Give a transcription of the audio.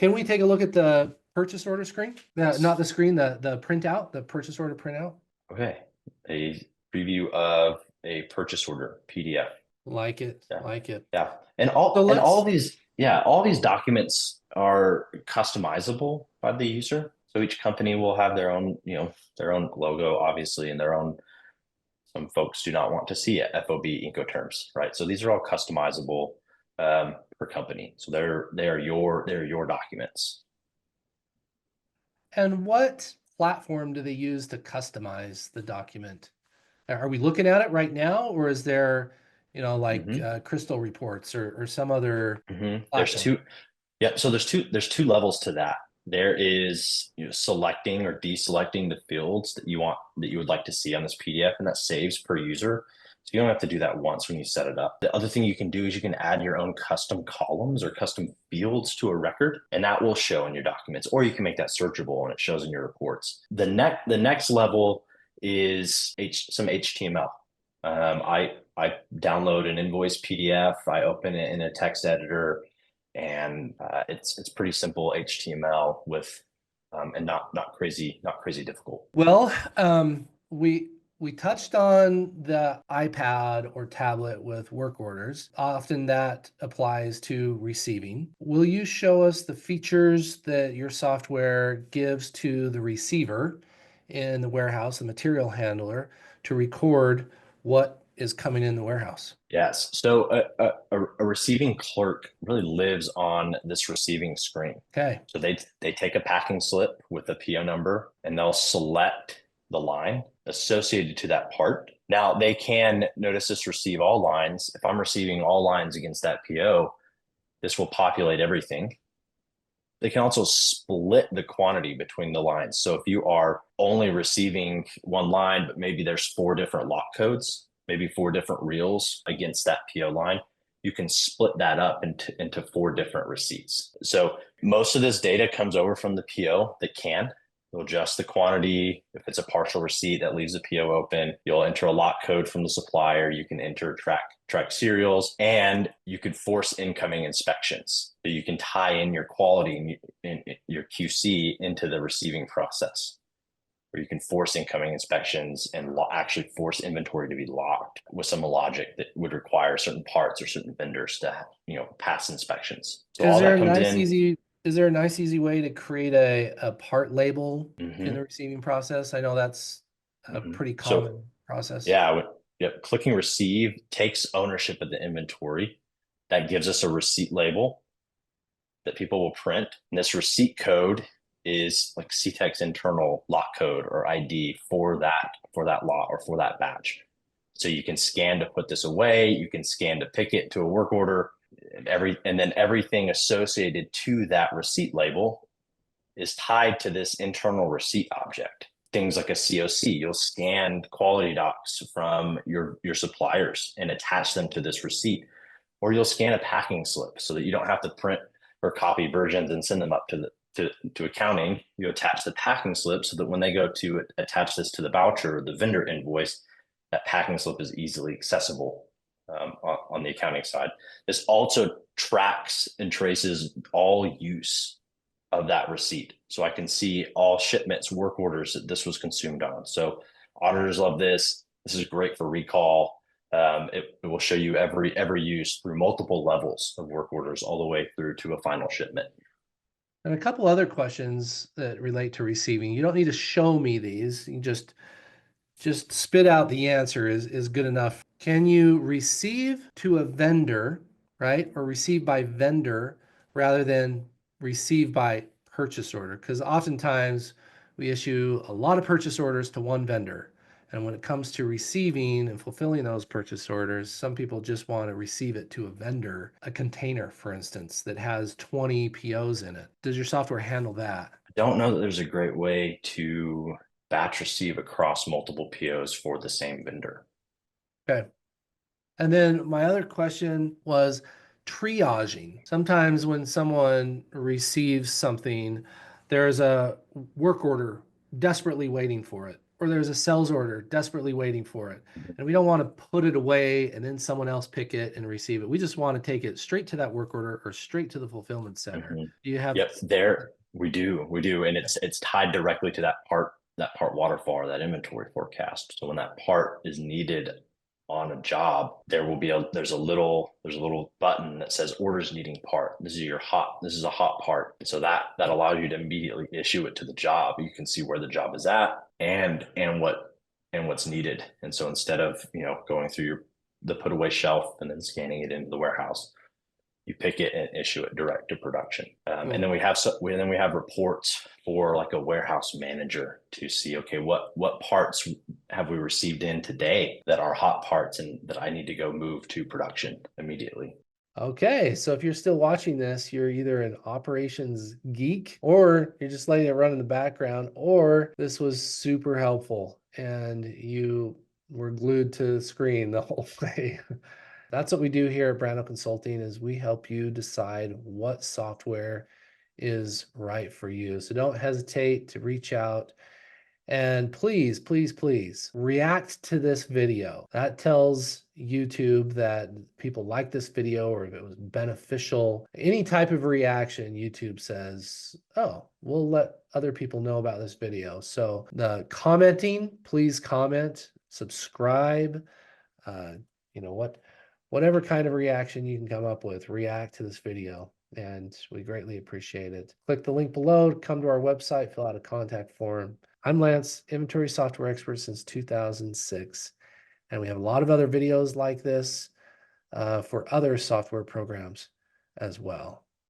Can we take a look at the purchase order screen? Not the screen, the printout, the purchase order printout. Okay, a preview of a purchase order PDF. Like it, Yeah, like it. yeah, So and all let's, these, yeah, all these documents are customizable by the user. So each company will have their own, their own logo, obviously, and their own. Some folks do not want to see FOB Incoterms, right? So these are all customizable per company. So they're your documents. and what platform do they use to customize the document? Are we looking at it right now, or is there, like Hmm Crystal Reports or some other There's platform? two. Yeah, so there's two levels to that. There is selecting or deselecting the fields that you would like to see on this PDF, and that saves per user. So you don't have to do that once when you set it up. The other thing you can do is you can add your own custom columns or custom fields to a record, and that will show in your documents, or you can make that searchable and it shows in your reports. The next level is some HTML. I download an invoice PDF, I open it in a text editor, and it's pretty simple HTML with and not crazy difficult. Well, we touched on the iPad or tablet with work orders. Often that applies to receiving. Will you show us the features that your software gives to the receiver in the warehouse, the material handler, to record what is coming in the warehouse? Yes. So a receiving clerk really lives on this receiving screen. Okay. So they take a packing slip with a PO number and they'll select the line associated to that part. Now they can notice this receive all lines. If I'm receiving all lines against that PO, this will populate everything. They can also split the quantity between the lines. So if you are only receiving one line, but maybe there's 4 different lot codes, maybe 4 different reels against that PO line, you can split that up into 4 different receipts. So most of this data comes over from the PO that can. You'll adjust the quantity. If it's a partial receipt that leaves the PO open, you'll enter a lot code from the supplier. You can enter track serials, and you could force incoming inspections. So you can tie in your quality and your QC into the receiving process, where you can force incoming inspections and actually force inventory to be locked with some logic that would require certain parts or certain vendors to pass inspections. So Is all there that a comes nice in. easy is there a nice easy way to create a part label in Hmm the receiving process? I know that's a hmm pretty So common process. yeah, yep, clicking receive takes ownership of the inventory. That gives us a receipt label that people will print. And this receipt code is like Cetec's internal lot code or ID for that lot or for that batch. So you can scan to put this away, you can scan to pick it to a work order, and then everything associated to that receipt label is tied to this internal receipt object. Things like a COC, you'll scan quality docs from your suppliers and attach them to this receipt, or you'll scan a packing slip so that you don't have to print or copy versions and send them up to accounting. You attach the packing slip so that when they go to attach this to the voucher or the vendor invoice, that packing slip is easily accessible on the accounting side. This also tracks and traces all use of that receipt. So I can see all shipments, work orders that this was consumed on. So auditors love this. This is great for recall. It will show you every use through multiple levels of work orders all the way through to a final shipment. And a couple other questions that relate to receiving. You don't need to show me these. You just spit out the answer is good enough. Can you receive to a vendor, right? Or receive by vendor rather than receive by purchase order? Because oftentimes we issue a lot of purchase orders to one vendor. And when it comes to receiving and fulfilling those purchase orders, some people just want to receive it to a vendor, a container, for instance, that has 20 POs in it. Does your software handle that? I don't know that there's a great way to batch receive across multiple POs for the same vendor. Okay. And then my other question was triaging. Sometimes when someone receives something, there's a work order desperately waiting for it. or there's a sales order desperately waiting for it. And we don't want to put it away and then someone else pick it and receive it. We just want to take it straight to that work order or straight to the fulfillment center. Mhm. Do you have? Yep, there we do, and it's tied directly to that part waterfall or that inventory forecast. So when that part is needed on a job, there's a little button that says orders needing part. This is a hot part. So that allows you to immediately issue it to the job. You can see where the job is at and what's needed. And so instead of going through the put away shelf and then scanning it into the warehouse, you pick it and issue it direct to production. And then we have reports for like a warehouse manager to see, okay, what parts have we received in today that are hot parts and that I need to go move to production immediately. Okay, so if you're still watching this, you're either an operations geek or you're just letting it run in the background, or this was super helpful and you were glued to the screen the whole way. That's what we do here at Brandow Consulting is we help you decide what software is right for you. So don't hesitate to reach out and please, please, please react to this video. That tells YouTube that people like this video or if it was beneficial. Any type of reaction, YouTube says, oh, we'll let other people know about this video. So the commenting, please comment, subscribe, whatever kind of reaction you can come up with, react to this video. And we greatly appreciate it. Click the link below, come to our website, fill out a contact form. I'm Lance, inventory software expert since 2006. And we have a lot of other videos like this for other software programs as well.